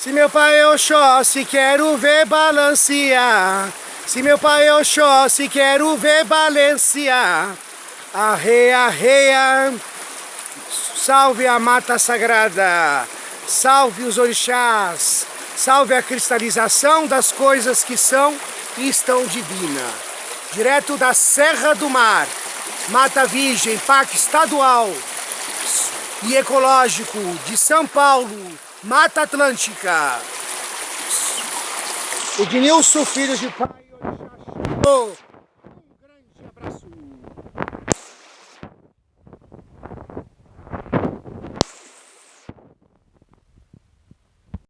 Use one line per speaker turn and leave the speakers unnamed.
Se meu pai é Oxóssi, quero ver balancear. Se meu pai é Oxóssi, quero ver balancear. Arreia, arreia. Salve a mata sagrada. Salve os orixás. Salve a cristalização das coisas que são e estão divinas. Direto da Serra do Mar, Mata Virgem, Parque Estadual e Ecológico de São Paulo, Mata Atlântica. Ednilson, filho de pai, orixá,